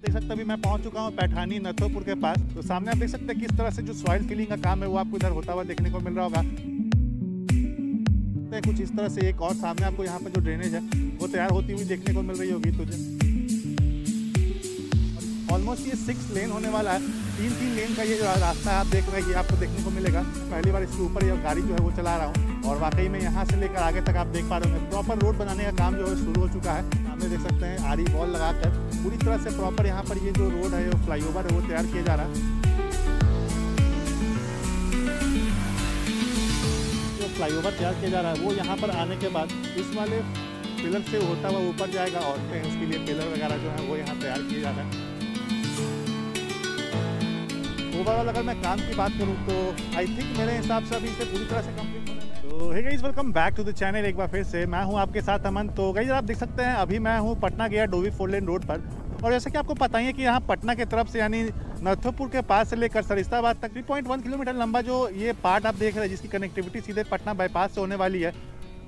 देख सकते हैं अभी मैं पहुंच चुका हूं पैठानी नथोपुर के पास। तो सामने आप देख सकते हैं किस तरह से जो सॉइल फिलिंग का काम है वो आपको इधर होता हुआ देखने को मिल रहा होगा। कुछ इस तरह से एक और सामने आपको यहाँ पर जो ड्रेनेज है वो तैयार होती हुई देखने को मिल रही होगी तुझे। ऑलमोस्ट ये 6 लेन होने वाला है। 3 लेन का ये जो रास्ता है आप देख रहे हैं ये आपको देखने को मिलेगा। पहली बार इसके ऊपर ये गाड़ी जो है वो चला रहा हूँ और वाकई में यहाँ से लेकर आगे तक आप देख पा रहे होंगे प्रॉपर रोड बनाने का काम जो है शुरू हो चुका है। सामने देख सकते हैं आरी वॉल लगाकर पूरी तरह से प्रॉपर यहाँ पर ये जो रोड है जो फ्लाईओवर है वो तैयार किया जा रहा है। जो फ्लाईओवर तैयार किया जा रहा है वो यहाँ पर आने के बाद इस वाले पिलर से होता हुआ ऊपर जाएगा और उसके लिए पिलर वगैरह जो है वो यहाँ तैयार किए जा रहे हैं। ओवरऑल अगर मैं काम की बात करूं तो आई थिंक मेरे हिसाब से अभी इसे पूरी तरह से कंप्लीट होने में। तो hey guys welcome back to the channel. एक बार फिर से मैं हूं आपके साथ अमन। तो गाइस आप देख सकते हैं अभी मैं हूं पटना गया डोवी 4 लेन रोड पर। और जैसे कि आपको पता ही है कि यहाँ पटना की तरफ से यानी नथोपुर के पास से लेकर सरिस्ताबाद तक 3.1 किलोमीटर लंबा जो ये पार्ट आप देख रहे हैं जिसकी कनेक्टिविटी सीधे पटना बाईपास से होने वाली है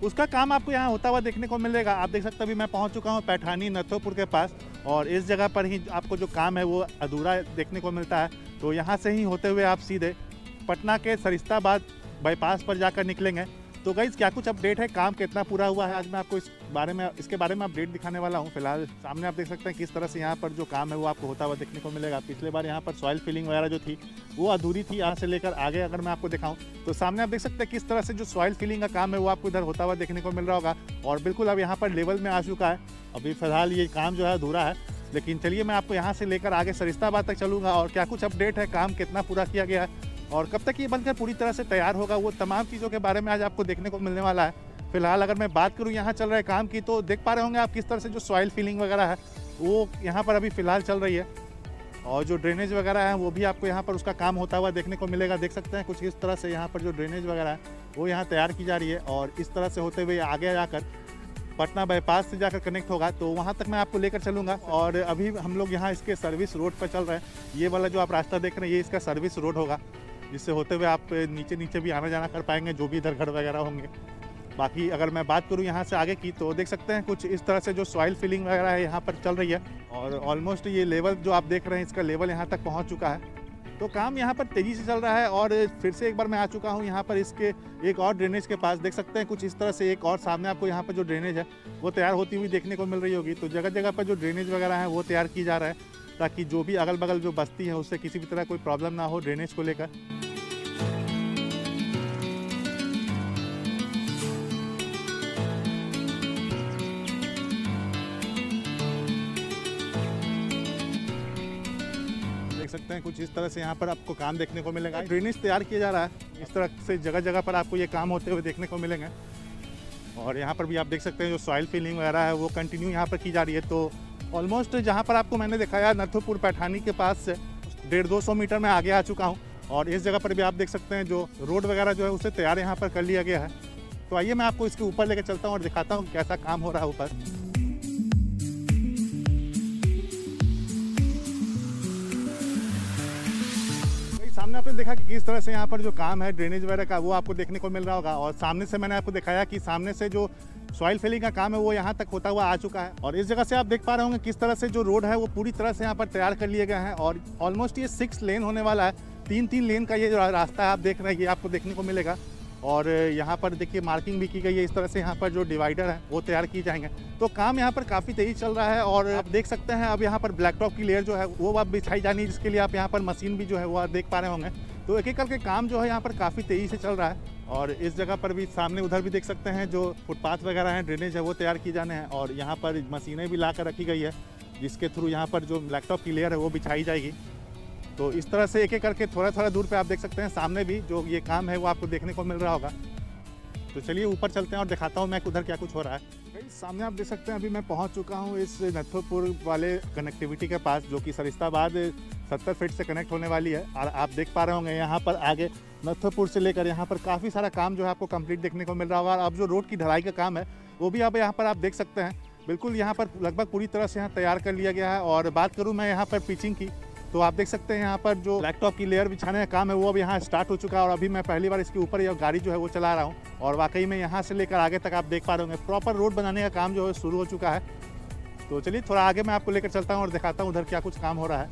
उसका काम आपको यहाँ होता हुआ देखने को मिलेगा। आप देख सकते हैं अभी मैं पहुँच चुका हूँ पैठानी नथोपुर के पास और इस जगह पर ही आपको जो काम है वो अधूरा देखने को मिलता है। तो यहाँ से ही होते हुए आप सीधे पटना के सरिस्ताबाद बाईपास पर जाकर निकलेंगे। तो गाइस क्या कुछ अपडेट है, काम कितना पूरा हुआ है, आज मैं आपको इसके बारे में अपडेट दिखाने वाला हूँ। फिलहाल सामने आप देख सकते हैं किस तरह से यहाँ पर जो काम है वो आपको होता हुआ देखने को मिलेगा। पिछले बार यहाँ पर सॉइल फिलिंग वगैरह जो थी वो अधूरी थी। यहाँ से लेकर आगे अगर मैं आपको दिखाऊँ तो सामने आप देख सकते हैं किस तरह से जो सॉइल फिलिंग का काम है वो आपको इधर होता हुआ देखने को मिल रहा होगा। और बिल्कुल अब यहाँ पर लेवल में आ चुका है। अभी फिलहाल ये काम जो है अधूरा है, लेकिन चलिए मैं आपको यहाँ से लेकर आगे सरिस्ताबाद तक चलूँगा और क्या कुछ अपडेट है, काम कितना पूरा किया गया है और कब तक ये बनकर पूरी तरह से तैयार होगा, वो तमाम चीज़ों के बारे में आज आपको देखने को मिलने वाला है। फिलहाल अगर मैं बात करूँ यहाँ चल रहे काम की तो देख पा रहे होंगे आप किस तरह से जो सॉइल फिलिंग वगैरह है वो यहाँ पर अभी फ़िलहाल चल रही है और जो ड्रेनेज वगैरह है वो भी आपको यहाँ पर उसका काम होता हुआ देखने को मिलेगा। देख सकते हैं कुछ इस तरह से यहाँ पर जो ड्रेनेज वगैरह है वो यहाँ तैयार की जा रही है और इस तरह से होते हुए आगे जाकर पटना बाईपास से जाकर कनेक्ट होगा तो वहाँ तक मैं आपको लेकर चलूँगा। और अभी हम लोग यहाँ इसके सर्विस रोड पर चल रहे हैं। ये वाला जो आप रास्ता देख रहे हैं ये इसका सर्विस रोड होगा जिससे होते हुए आप नीचे भी आना जाना कर पाएंगे जो भी इधर घर वगैरह होंगे। बाकी अगर मैं बात करूँ यहाँ से आगे की तो देख सकते हैं कुछ इस तरह से जो सॉइल फिलिंग वगैरह है यहाँ पर चल रही है और ऑलमोस्ट ये लेवल जो आप देख रहे हैं इसका लेवल यहाँ तक पहुँच चुका है। तो काम यहाँ पर तेज़ी से चल रहा है और फिर से एक बार मैं आ चुका हूँ यहाँ पर इसके एक और ड्रेनेज के पास। देख सकते हैं कुछ इस तरह से एक और सामने आपको यहाँ पर जो ड्रेनेज है वो तैयार होती हुई देखने को मिल रही होगी। तो जगह जगह पर जो ड्रेनेज वगैरह है वो तैयार की जा रहा है ताकि जो भी अगल बगल जो बस्ती है उससे किसी भी तरह कोई प्रॉब्लम ना हो ड्रेनेज को लेकर। सकते हैं कुछ इस तरह से यहाँ पर आपको काम देखने को मिलेगा। ड्रेनेज तैयार किया जा रहा है, इस तरह से जगह जगह पर आपको ये काम होते हुए देखने को मिलेंगे। और यहाँ पर भी आप देख सकते हैं जो सॉइल फिलिंग वगैरह है वो कंटिन्यू यहाँ पर की जा रही है। तो ऑलमोस्ट जहाँ पर आपको मैंने दिखाया नथोपुर पैठानी के पास से 150-200 मीटर में आगे आ चुका हूँ और इस जगह पर भी आप देख सकते हैं जो रोड वगैरह जो है उसे तैयार यहाँ पर कर लिया गया है। तो आइए मैं आपको इसके ऊपर लेकर चलता हूँ और दिखाता हूँ कैसा काम हो रहा है ऊपर। सामने आपने देखा कि किस तरह से यहाँ पर जो काम है ड्रेनेज वगैरह का वो आपको देखने को मिल रहा होगा और सामने से मैंने आपको दिखाया कि सामने से जो सॉइल फिलिंग का काम है वो यहाँ तक होता हुआ आ चुका है। और इस जगह से आप देख पा रहे होंगे किस तरह से जो रोड है वो पूरी तरह से यहाँ पर तैयार कर लिए गए हैं और ऑलमोस्ट ये 6 लेन होने वाला है। 3 लेन का ये जो रास्ता है आप देख रहे हैं ये आपको देखने को मिलेगा। और यहाँ पर देखिए मार्किंग भी की गई है। इस तरह से यहाँ पर जो डिवाइडर है वो तैयार किए जाएंगे। तो काम यहाँ पर काफ़ी तेज़ी चल रहा है और आप देख सकते हैं अब यहाँ पर ब्लैक टॉप की लेयर जो है वो अब बिछाई जानी है जिसके लिए आप यहाँ पर मशीन भी जो है वो आप देख पा रहे होंगे। तो एक एक करके काम जो है यहाँ पर काफ़ी तेज़ी से चल रहा है। और इस जगह पर भी सामने उधर भी देख सकते हैं जो फुटपाथ वगैरह हैं ड्रेनेज है वो तैयार किए जाने हैं और यहाँ पर मशीनें भी ला कर रखी गई है जिसके थ्रू यहाँ पर जो ब्लैक टॉप की लेयर है वो बिछाई जाएगी। तो इस तरह से एक एक करके थोड़ा थोड़ा दूर पे आप देख सकते हैं सामने भी जो ये काम है वो आपको देखने को मिल रहा होगा। तो चलिए ऊपर चलते हैं और दिखाता हूँ मैं उधर क्या कुछ हो रहा है। सामने आप देख सकते हैं अभी मैं पहुँच चुका हूँ इस नथोपुर वाले कनेक्टिविटी के पास जो कि सरिस्ताबाद 70 फीट से कनेक्ट होने वाली है। और आप देख पा रहे होंगे यहाँ पर आगे नथोपुर से लेकर यहाँ पर काफ़ी सारा काम जो है आपको कंप्लीट देखने को मिल रहा होगा। और अब जो रोड की ढलाई का काम है वो भी अब यहाँ पर आप देख सकते हैं बिल्कुल यहाँ पर लगभग पूरी तरह से यहाँ तैयार कर लिया गया है। और बात करूँ मैं यहाँ पर पिचिंग की तो आप देख सकते हैं यहाँ पर जो लैपटॉप की लेयर बिछाने का काम है वो अब यहाँ स्टार्ट हो चुका है। और अभी मैं पहली बार इसके ऊपर ये गाड़ी जो है वो चला रहा हूँ और वाकई में यहाँ से लेकर आगे तक आप देख पा रहे होंगे प्रॉपर रोड बनाने का काम जो है शुरू हो चुका है। तो चलिए थोड़ा आगे मैं आपको लेकर चलता हूँ और दिखाता हूँ उधर क्या कुछ काम हो रहा है।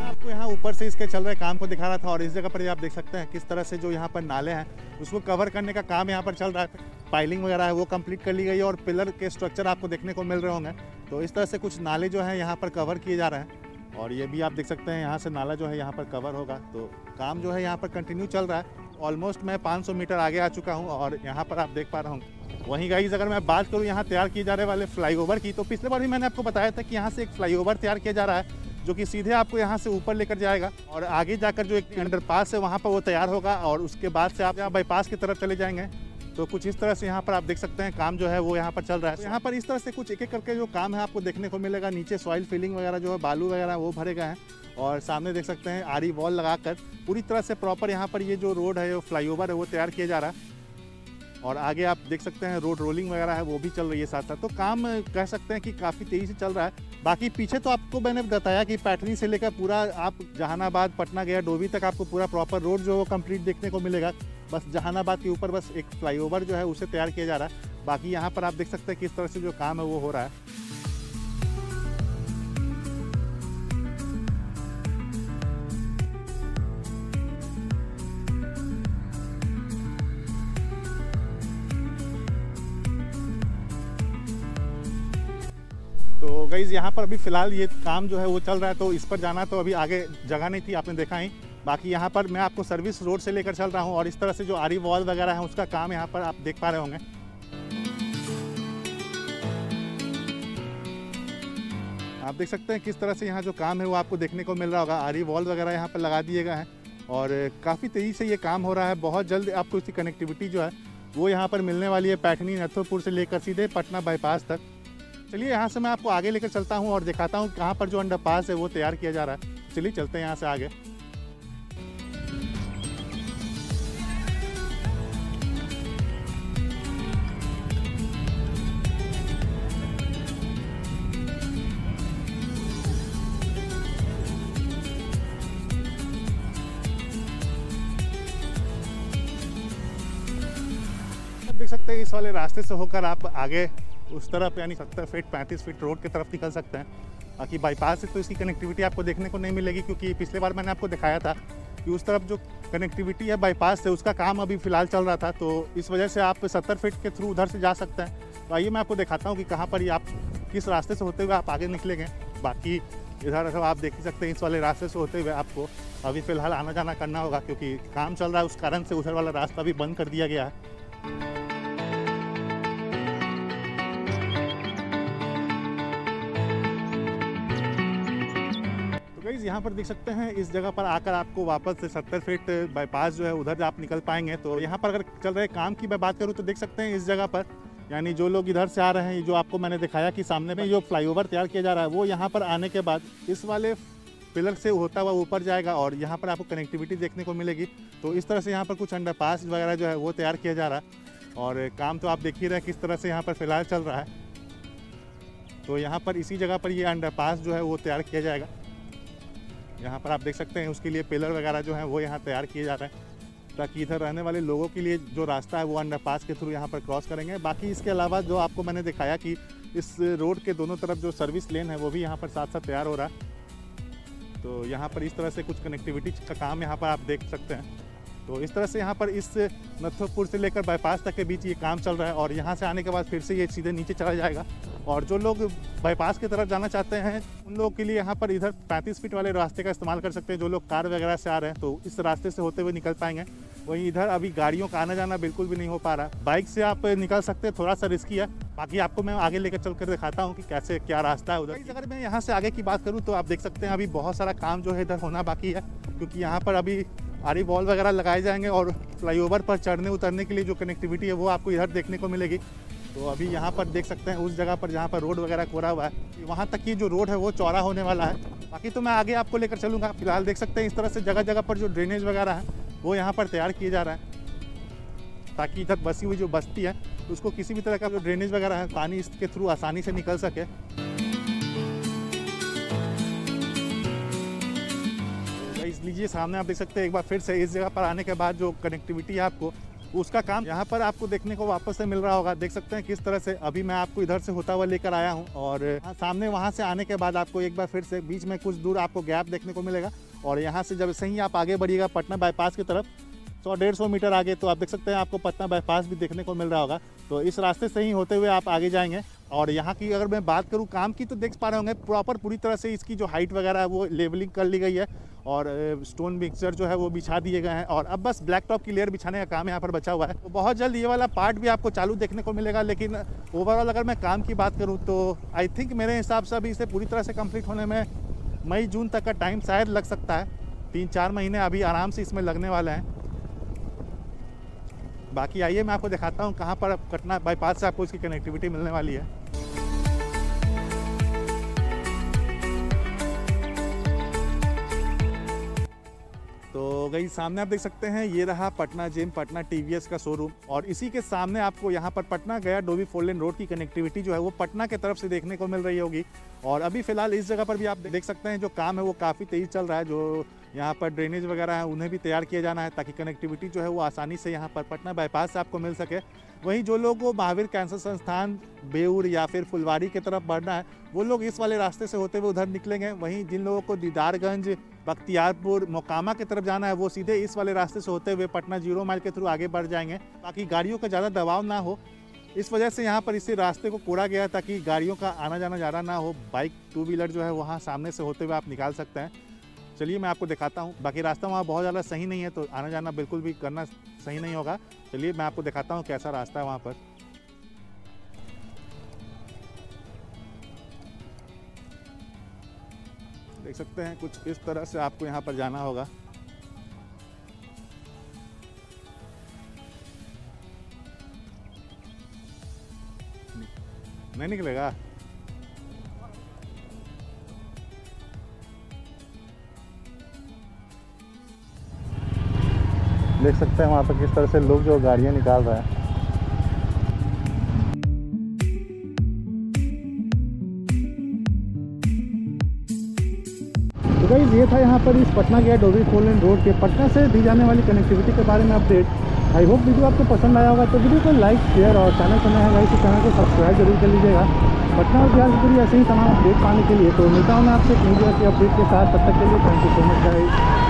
आपको यहाँ ऊपर से इसके चल रहे काम को दिखा रहा था और इस जगह पर ये आप देख सकते हैं किस तरह से जो यहाँ पर नाले हैं उसको कवर करने का काम यहाँ पर चल रहा है। पाइलिंग वगैरह है वो कंप्लीट कर ली गई है और पिलर के स्ट्रक्चर आपको देखने को मिल रहे होंगे। तो इस तरह से कुछ नाले जो हैं यहाँ पर कवर किए जा रहे हैं और ये भी आप देख सकते हैं यहाँ से नाला जो है यहाँ पर कवर होगा। तो काम जो है यहाँ पर कंटिन्यू चल रहा है। ऑलमोस्ट मैं 500 मीटर आगे आ चुका हूँ और यहाँ पर आप देख पा रहा हूँ। वहीं गाइस अगर मैं बात करूँ यहाँ तैयार किए जाने वाले फ्लाईओवर की, तो पिछले बार भी मैंने आपको बताया था कि यहाँ से एक फ्लाईओवर तैयार किया जा रहा है जो कि सीधे आपको यहाँ से ऊपर लेकर जाएगा और आगे जाकर जो एक अंडरपास है वहाँ पर वो तैयार होगा और उसके बाद से आप यहाँ बाईपास की तरफ चले जाएंगे। तो कुछ इस तरह से यहाँ पर आप देख सकते हैं काम जो है वो यहाँ पर चल रहा है। तो यहाँ पर इस तरह से कुछ एक एक करके जो काम है आपको देखने को मिलेगा। नीचे सॉइल फिलिंग वगैरह जो है बालू वगैरह वो भरे गए हैं और सामने देख सकते हैं आरी वॉल लगाकर पूरी तरह से प्रॉपर यहाँ पर ये जो रोड है, जो फ्लाईओवर है वो तैयार किया जा रहा है। और आगे आप देख सकते हैं रोड रोलिंग वगैरह है वो भी चल रही है साथ साथ। तो काम कह सकते हैं कि काफ़ी तेज़ी से चल रहा है। बाकी पीछे तो आपको मैंने बताया कि पैटर्नी से लेकर पूरा आप जहानाबाद, पटना गया, डोभी तक आपको पूरा प्रॉपर रोड जो वो कंप्लीट देखने को मिलेगा। बस जहानाबाद के ऊपर बस एक फ्लाईओवर जो है उसे तैयार किया जा रहा है। बाकी यहाँ पर आप देख सकते हैं किस तरह से जो काम है वो हो रहा है। तो गाइस यहाँ पर अभी फ़िलहाल ये काम जो है वो चल रहा है, तो इस पर जाना तो अभी आगे जगह नहीं थी, आपने देखा ही। बाकी यहाँ पर मैं आपको सर्विस रोड से लेकर चल रहा हूँ और इस तरह से जो आरी वॉल वगैरह है उसका काम यहाँ पर आप देख पा रहे होंगे। आप देख सकते हैं किस तरह से यहाँ जो काम है वो आपको देखने को मिल रहा होगा। आरी वॉल वगैरह यहाँ पर लगा दिए गए हैं और काफ़ी तेज़ी से ये काम हो रहा है। बहुत जल्द आपको इसकी कनेक्टिविटी जो है वो यहाँ पर मिलने वाली है, पैठनी नथुरपुर से लेकर सीधे पटना बाईपास तक। चलिए यहाँ से मैं आपको आगे लेकर चलता हूँ और दिखाता हूँ कहाँ पर जो अंडरपास है वो तैयार किया जा रहा है। चलिए चलते हैं यहाँ से आगे। देख सकते हैं इस वाले रास्ते से होकर आप आगे उस तरफ यानी 70 फीट 35 फीट रोड की तरफ निकल सकते हैं। बाकी बाईपास से तो इसकी कनेक्टिविटी आपको देखने को नहीं मिलेगी, क्योंकि पिछले बार मैंने आपको दिखाया था कि उस तरफ जो कनेक्टिविटी है बाईपास से उसका काम अभी फ़िलहाल चल रहा था। तो इस वजह से आप 70 फीट के थ्रू उधर से जा सकते हैं। तो आइए मैं आपको दिखाता हूँ कि कहाँ पर ये आप किस रास्ते से होते हुए आप आगे निकलेंगे। बाकी इधर सब आप देख ही सकते हैं इस वाले रास्ते से होते हुए आपको अभी फ़िलहाल आना जाना करना होगा, क्योंकि काम चल रहा है उस कारण से उधर वाला रास्ता भी बंद कर दिया गया है। यहाँ पर देख सकते हैं इस जगह पर आकर आपको वापस से 70 फीट बाईपास जो है उधर आप निकल पाएंगे। तो यहाँ पर अगर चल रहे काम की मैं बात करूँ तो देख सकते हैं इस जगह पर यानी जो लोग इधर से आ रहे हैं, जो आपको मैंने दिखाया कि सामने में जो फ्लाईओवर तैयार किया जा रहा है वो यहाँ पर आने के बाद इस वाले पिलर से होता हुआ ऊपर जाएगा और यहाँ पर आपको कनेक्टिविटी देखने को मिलेगी। तो इस तरह से यहाँ पर कुछ अंडरपास वगैरह जो है वो तैयार किया जा रहा है और काम तो आप देख ही रहे हैं किस तरह से यहाँ पर फ़िलहाल चल रहा है। तो यहाँ पर इसी जगह पर ये अंडरपास जो है वो तैयार किया जाएगा। यहाँ पर आप देख सकते हैं उसके लिए पिलर वगैरह जो हैं वो यहाँ तैयार किए जा रहे हैं, ताकि इधर रहने वाले लोगों के लिए जो रास्ता है वो अंडरपास के थ्रू यहाँ पर क्रॉस करेंगे। बाकी इसके अलावा जो आपको मैंने दिखाया कि इस रोड के दोनों तरफ जो सर्विस लेन है वो भी यहाँ पर साथ साथ तैयार हो रहा है। तो यहाँ पर इस तरह से कुछ कनेक्टिविटी का काम यहाँ पर आप देख सकते हैं। तो इस तरह से यहाँ पर इस नथुरपुर से लेकर बाईपास तक के बीच ये काम चल रहा है और यहाँ से आने के बाद फिर से ये सीधे नीचे चला जाएगा। और जो लोग बाईपास की तरफ जाना चाहते हैं उन लोगों के लिए यहाँ पर इधर 35 फीट वाले रास्ते का इस्तेमाल कर सकते हैं। जो लोग कार वगैरह से आ रहे हैं तो इस रास्ते से होते हुए निकल पाएंगे। वहीं इधर अभी गाड़ियों का आना जाना बिल्कुल भी नहीं हो पा रहा। बाइक से आप निकल सकते हैं, थोड़ा सा रिस्की है। बाकी आपको मैं आगे लेकर चल कर दिखाता हूँ कि कैसे क्या रास्ता है उधर। अगर मैं यहाँ से आगे की बात करूँ तो आप देख सकते हैं अभी बहुत सारा काम जो है इधर होना बाकी है, क्योंकि यहाँ पर अभी आरी वॉल वगैरह लगाए जाएंगे और फ्लाईओवर पर चढ़ने उतरने के लिए जो कनेक्टिविटी है वो आपको इधर देखने को मिलेगी। तो अभी यहाँ पर देख सकते हैं उस जगह पर जहाँ पर रोड वगैरह खोरा हुआ है वहाँ तक की जो रोड है वो चौड़ा होने वाला है। बाकी तो मैं आगे आपको लेकर चलूँगा। फिलहाल देख सकते हैं इस तरह से जगह जगह पर जो ड्रेनेज वगैरह है वो यहाँ पर तैयार किए जा रहा है, ताकि इधर बसी हुई जो बस्ती है उसको किसी भी तरह का जो ड्रेनेज वगैरह है पानी इसके थ्रू आसानी से निकल सके। लीजिए सामने आप देख सकते हैं एक बार फिर से इस जगह पर आने के बाद जो कनेक्टिविटी है आपको उसका काम यहाँ पर आपको देखने को वापस से मिल रहा होगा। देख सकते हैं किस तरह से अभी मैं आपको इधर से होता हुआ लेकर आया हूँ और सामने वहाँ से आने के बाद आपको एक बार फिर से बीच में कुछ दूर आपको गैप देखने को मिलेगा और यहाँ से जब से ही आप आगे बढ़िएगा पटना बाईपास की तरफ 100-150 मीटर आगे तो आप देख सकते हैं आपको पटना बाईपास भी देखने को मिल रहा होगा। तो इस रास्ते से ही होते हुए आप आगे जाएंगे और यहाँ की अगर मैं बात करूँ काम की तो देख पा रहे होंगे प्रॉपर पूरी तरह से इसकी जो हाइट वगैरह है वो लेवलिंग कर ली गई है और स्टोन मिक्सचर जो है वो बिछा दिए गए हैं और अब बस ब्लैक टॉप की लेयर बिछाने का काम यहाँ पर बचा हुआ है। तो बहुत जल्द ये वाला पार्ट भी आपको चालू देखने को मिलेगा। लेकिन ओवरऑल अगर मैं काम की बात करूँ तो आई थिंक मेरे हिसाब से अभी इसे पूरी तरह से कंप्लीट होने में मई जून तक का टाइम शायद लग सकता है। 3-4 महीने अभी आराम से इसमें लगने वाले हैं। बाकी आइए मैं आपको दिखाता हूँ कहाँ पर पटना बाईपास से आपको इसकी कनेक्टिविटी मिलने वाली है। तो गई सामने आप देख सकते हैं ये रहा पटना जिम, पटना टीवीएस का शोरूम और इसी के सामने आपको यहाँ पर पटना गया डोवी 4 लेन रोड की कनेक्टिविटी जो है वो पटना के तरफ से देखने को मिल रही होगी। और अभी फिलहाल इस जगह पर भी आप देख सकते हैं जो काम है वो काफ़ी तेज़ चल रहा है। जो यहाँ पर ड्रेनेज वगैरह है उन्हें भी तैयार किया जाना है ताकि कनेक्टिविटी जो है वो आसानी से यहाँ पर पटना बाईपास से आपको मिल सके। वहीं जो लोग को महावीर कैंसर संस्थान, बेउर या फिर फुलवारी की तरफ बढ़ना है वो लोग इस वाले रास्ते से होते हुए उधर निकलेंगे। वहीं जिन लोगों को दीदारगंज, बख्तियारपुर, मोकामा की तरफ जाना है वो सीधे इस वाले रास्ते से होते हुए पटना 0 माइल के थ्रू आगे बढ़ जाएंगे ताकि गाड़ियों का ज़्यादा दबाव ना हो। इस वजह से यहाँ पर इसी रास्ते को कोड़ा गया ताकि गाड़ियों का आना जाना ज़्यादा ना हो। बाइक, 2 व्हीलर जो है वहाँ सामने से होते हुए आप निकाल सकते हैं। चलिए मैं आपको दिखाता हूँ। बाकी रास्ता वहाँ बहुत ज़्यादा सही नहीं है तो आना जाना बिल्कुल भी करना सही नहीं होगा। चलिए मैं आपको दिखाता हूँ कैसा रास्ता है वहाँ पर। देख सकते हैं कुछ इस तरह से आपको यहाँ पर जाना होगा। नहीं निकलेगा। देख सकते हैं वहाँ पर किस तरह से लोग जो गाड़ियाँ निकाल रहे हैं। तो गाइस ये था यहाँ पर इस पटना गया डोवी 4 लेन रोड के पटना से दी जाने वाली कनेक्टिविटी के बारे में अपडेट। आई होप वीडियो आपको पसंद आया होगा तो वीडियो को लाइक, शेयर और चैनल पर नया है गाइस तो चैनल को सब्सक्राइब जरूर कर लीजिएगा। पटना और बिहार से पूरी ऐसे ही तमाम अपडेट पाने के लिए तो मिलता हूँ मैं आपसे एक वीडियो की अपडेट के साथ। तब तक के लिए thank you so much guys.